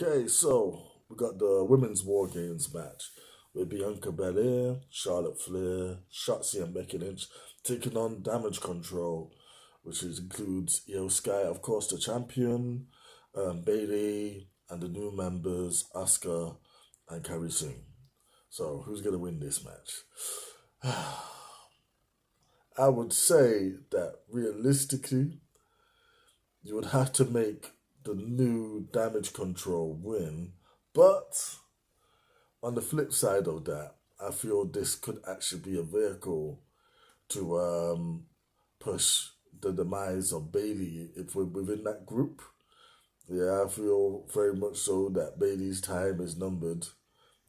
Okay, so we got the women's War Games match with Bianca Belair, Charlotte Flair, Shotzi and Becky Lynch taking on Damage Control, includes Io Sky, of course, the champion, Bailey, and the new members Asuka and Kairi Singh. So who's gonna win this match? I would say that realistically, you would have to make the new Damage Control win, but on the flip side of that, I feel this could actually be a vehicle to push the demise of Bailey if we're within that group. Yeah, I feel very much so that Bailey's time is numbered.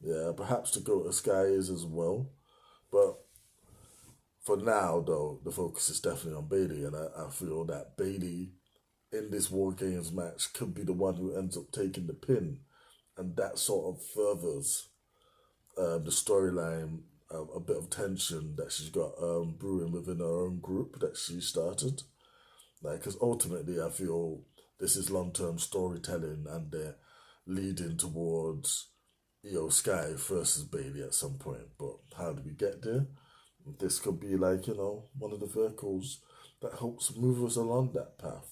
Yeah, perhaps to go to Sky is as well. But for now, though, the focus is definitely on Bailey, and I feel that Bailey in this War Games match could be the one who ends up taking the pin, and that sort of furthers the storyline, a bit of tension that she's got brewing within her own group that she started. Like, because ultimately, I feel this is long-term storytelling, and they're leading towards Sky versus Bailey at some point. But how do we get there? This could be like one of the vehicles that helps move us along that path.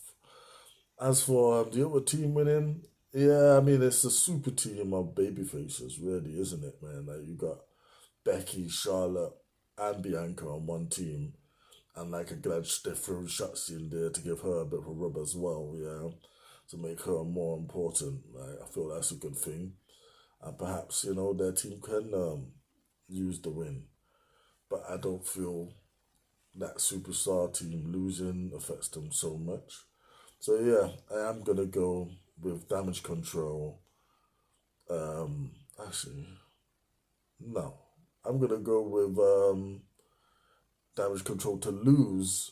As for the other team winning, yeah, I mean it's a super team of baby faces, really, isn't it, man? Like you got Becky, Charlotte, and Bianca on one team, and like I'm glad they threw Shotzi in there to give her a bit of a rub as well, yeah, to make her more important. Like I feel that's a good thing, and perhaps their team can use the win, but I don't feel that superstar team losing affects them so much. So yeah, I am gonna go with Damage Control. Actually, no, I'm gonna go with Damage Control to lose.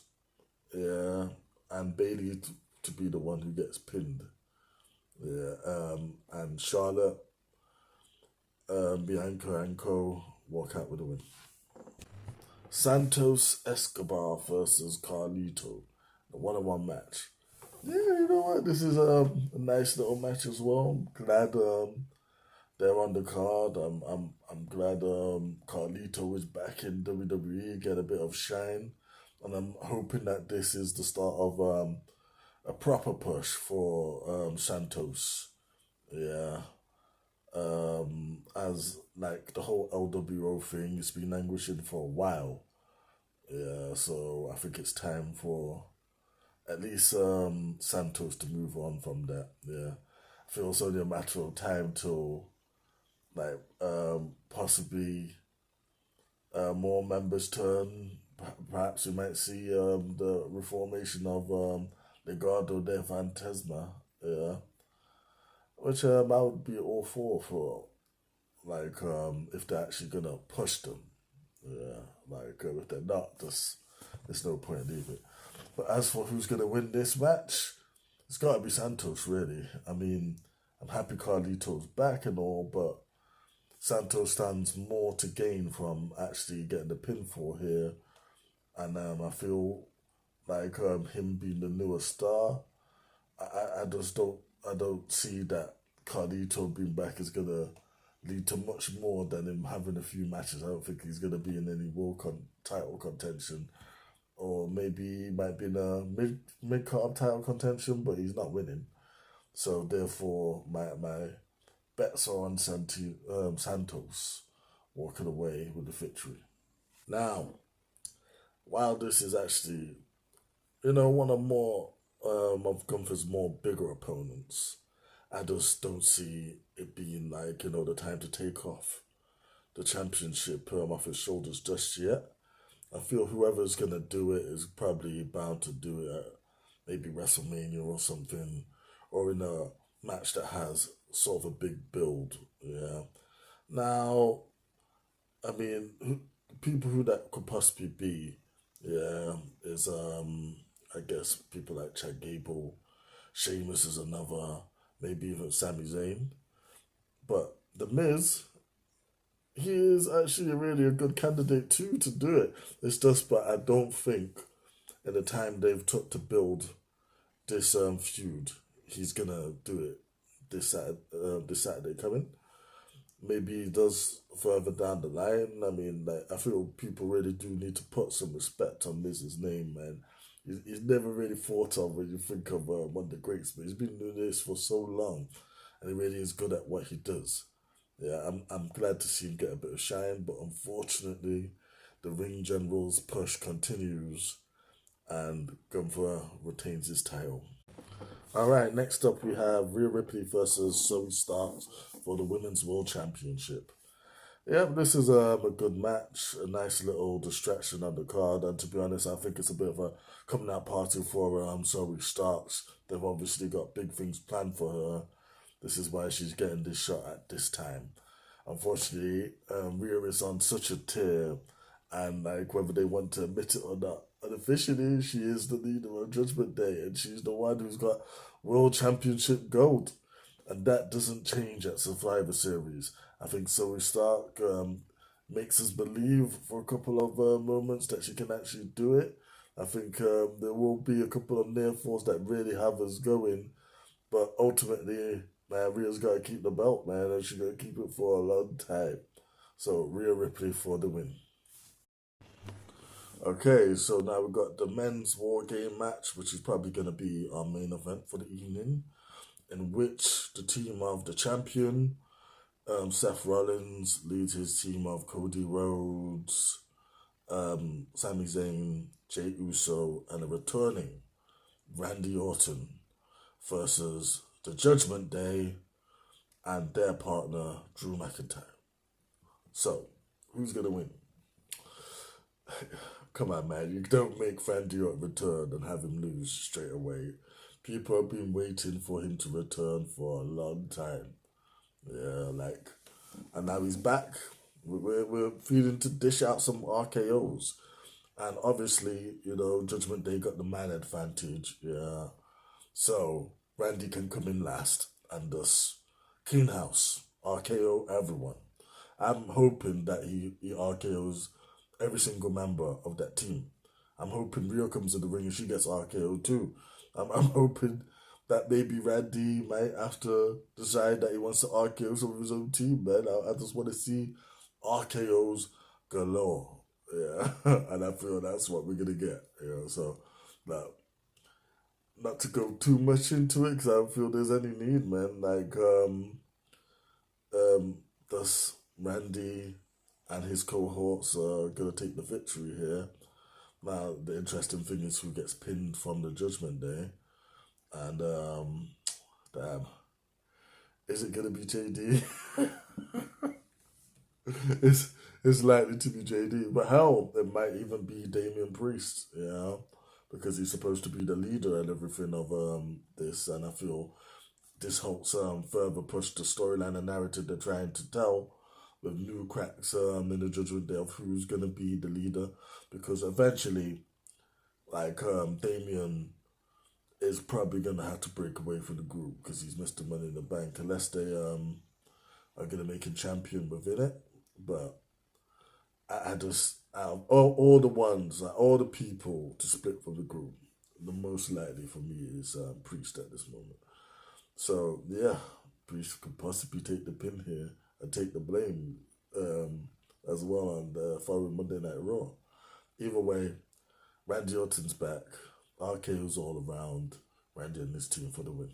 Yeah, and Bailey to be the one who gets pinned. Yeah, and Charlotte, Bianca and Co walk out with a win. Santos Escobar versus Carlito, the one-on-one match. Yeah, you know what? This is a nice little match as well. I'm glad they're on the card. I'm glad Carlito is back in WWE, get a bit of shine, and I'm hoping that this is the start of a proper push for Santos. Yeah, as like the whole LWO thing, it's been languishing for a while. Yeah, so I think it's time for at least Santos to move on from that. Yeah, I feel it's only a matter of time till like possibly more members turn. Perhaps we might see the reformation of Legado de Fantasma. Yeah, which I would be all for. Like if they're actually gonna push them. Yeah, like if they're not, there's no point leaving. But as for who's going to win this match, it's got to be Santos, really. I mean, I'm happy Carlito's back and all, but Santos stands more to gain from actually getting the pinfall here. And I feel like him being the newer star, I just don't see that Carlito being back is going to lead to much more than him having a few matches. I don't think he's going to be in any title contention, or maybe he might be in a mid card title contention, but he's not winning. So therefore, my bets are on Santos walking away with the victory. Now, while this is actually one of of Gunther's more bigger opponents, I just don't see it being like the time to take off the championship off his shoulders just yet. I feel whoever's gonna do it is probably bound to do it at maybe WrestleMania or something, or in a match that has sort of a big build. Yeah. Now, I mean, people who that could possibly be, yeah, is I guess people like Chad Gable, Sheamus is another, maybe even Sami Zayn. But the Miz, he is actually really a good candidate too to do it. It's just, but I don't think in the time they've took to build this feud, he's gonna do it this Saturday coming. Maybe he does further down the line. I mean, like, I feel people really do need to put some respect on Miz's name, man. He's never really thought of when you think of one of the greats, but he's been doing this for so long, and he really is good at what he does. Yeah, I'm glad to see him get a bit of shine, but unfortunately, the ring general's push continues, and Gunther retains his title. All right, next up we have Rhea Ripley versus Zoe Starks for the Women's World Championship. Yeah, this is a good match, a nice little distraction on the card, and to be honest, I think it's a bit of a coming out party for Zoe Starks. They've obviously got big things planned for her. This is why she's getting this shot at this time. Unfortunately, Rhea is on such a tear, and like whether they want to admit it or not, unofficially she is the leader of Judgment Day, and she's the one who's got World Championship gold, and that doesn't change at Survivor Series. I think Zoe Stark makes us believe for a couple of moments that she can actually do it. I think there will be a couple of near falls that really have us going, but ultimately, man, Rhea's got to keep the belt, man, and she's got to keep it for a long time. So Rhea Ripley for the win. Okay, so now we've got the men's war game match, which is probably going to be our main event for the evening, in which the team of the champion, Seth Rollins, leads his team of Cody Rhodes, Sami Zayn, Jey Uso, and a returning Randy Orton versus the Judgment Day and their partner, Drew McIntyre. So, who's going to win? Come on, man. You don't make Randy Orton return and have him lose straight away. People have been waiting for him to return for a long time. Yeah, like, and now he's back. We're feeling to dish out some RKOs. And obviously, Judgment Day got the man advantage. Yeah. So, Randy can come in last and thus clean house, RKO everyone. I'm hoping that he RKOs every single member of that team. I'm hoping Rio comes in the ring and she gets RKO too. I'm hoping that maybe Randy might have to decide that he wants to RKO some of his own team, man. I just want to see RKOs galore. Yeah, and I feel that's what we're going to get. So, now, not to go too much into it because I don't feel there's any need, man. Like, thus Randy and his cohorts are gonna take the victory here. Now, the interesting thing is who gets pinned from the Judgment Day, and damn, is it gonna be JD? it's likely to be JD, but hell, it might even be Damian Priest, because he's supposed to be the leader and everything of this, and I feel this helps further push the storyline and narrative they're trying to tell with new cracks in the Judgment Day of who's gonna be the leader, because eventually, like Damian is probably gonna have to break away from the group because he's Mr. Money in the Bank unless they are gonna make him champion within it. But I just out of all the ones, like all the people to split from the group, the most likely for me is Priest at this moment. So yeah, Priest could possibly take the pin here and take the blame as well on the following Monday Night Raw. Either way, Randy Orton's back. RKO's all around. Randy and his team for the win.